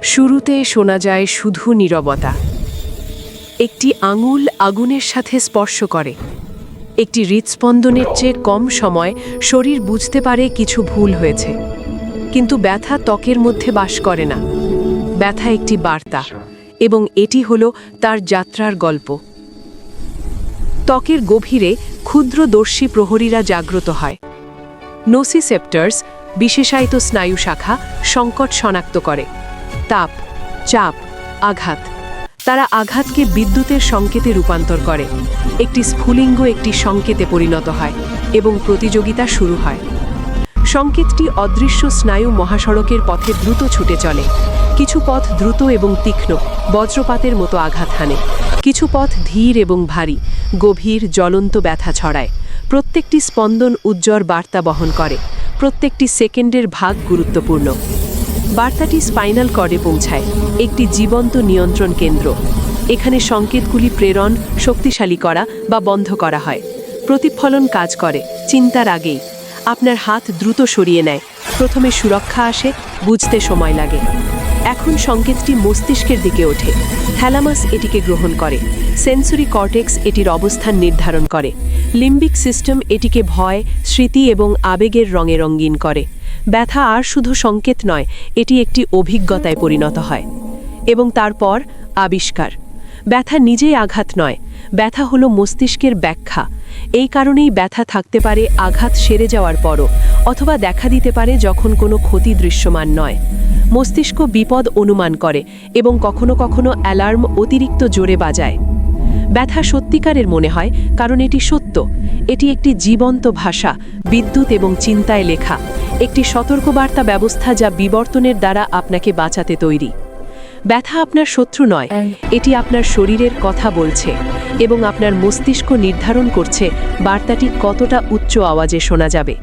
শুরুতে শোনা যায় শুধু নীরবতা। একটি আঙুল আগুনের সাথে স্পর্শ করে। একটি হৃৎস্পন্দনের চেয়ে কম সময় শরীর বুঝতে পারে কিছু ভুল হয়েছে। কিন্তু ব্যথা ত্বকের মধ্যে বাস করে না। ব্যথা একটি বার্তা, এবং এটি হলো তার যাত্রার গল্প। ত্বকের গভীরে ক্ষুদ্রদর্শী প্রহরীরা জাগ্রত হয়। নোসিসেপ্টর্স, বিশেষায়িত স্নায়ু শাখা, সংকট শনাক্ত করে। তাপ, চাপ, আঘাত। তারা আঘাতকে বিদ্যুতের সংকেতে রূপান্তর করে। একটি স্ফুলিঙ্গ একটি সংকেতে পরিণত হয় এবং প্রতিযোগিতা শুরু হয়। সংকেতটি অদৃশ্য স্নায়ু মহাসড়কের পথে দ্রুত ছুটে চলে। কিছু পথ দ্রুত এবং তীক্ষ্ণ, বজ্রপাতের মতো আঘাত হানে। কিছু পথ ধীর এবং ভারী, গভীর জ্বলন্ত ব্যথা ছড়ায়। প্রত্যেকটি স্পন্দন উজ্জ্বল বার্তা বহন করে। প্রত্যেকটি সেকেন্ডের ভাগ গুরুত্বপূর্ণ। বার্তাটি স্পাইনাল কর্ডে পৌঁছায়, একটি জীবন্ত নিয়ন্ত্রণ কেন্দ্র। এখানে সংকেতগুলি প্রেরণ, শক্তিশালী করা বা বন্ধ করা হয়। প্রতিফলন কাজ করে চিন্তার আগেই। আপনার হাত দ্রুত সরিয়ে নেয়। প্রথমে সুরক্ষা আসে, বুঝতে সময় লাগে। এখন সংকেতটি মস্তিষ্কের দিকে ওঠে। থ্যালামাস এটিকে গ্রহণ করে। সেন্সরি কর্টেক্স এটির অবস্থান নির্ধারণ করে। লিম্বিক সিস্টেম এটিকে ভয়, স্মৃতি এবং আবেগের রঙে রঙিন করে। ব্যথা আর শুধু সংকেত নয়, এটি একটি অভিজ্ঞতায় পরিণত হয়। এবং তারপর আবিষ্কার। ব্যথা নিজেই আঘাত নয়, ব্যথা হলো মস্তিষ্কের ব্যাখ্যা। এই কারণেই ব্যথা থাকতে পারে আঘাত সেরে যাওয়ার পরও, অথবা দেখা দিতে পারে যখন কোনো ক্ষতি দৃশ্যমান নয়। মস্তিষ্ক বিপদ অনুমান করে এবং কখনো কখনো অ্যালার্ম অতিরিক্ত জোরে বাজায়। ব্যথা সত্যিকারের মনে হয় কারণ এটি সত্য। এটি একটি জীবন্ত ভাষা, বিদ্যুৎ এবং চিন্তায় লেখা। একটি সতর্কবার্তা ব্যবস্থা যা বিবর্তনের দ্বারা আপনাকে বাঁচাতে তৈরি। ব্যথা আপনার শত্রু নয়, এটি আপনার শরীরের কথা বলছে, এবং আপনার মস্তিষ্ক নির্ধারণ করছে বার্তাটি কতটা উচ্চ আওয়াজে শোনা যাবে।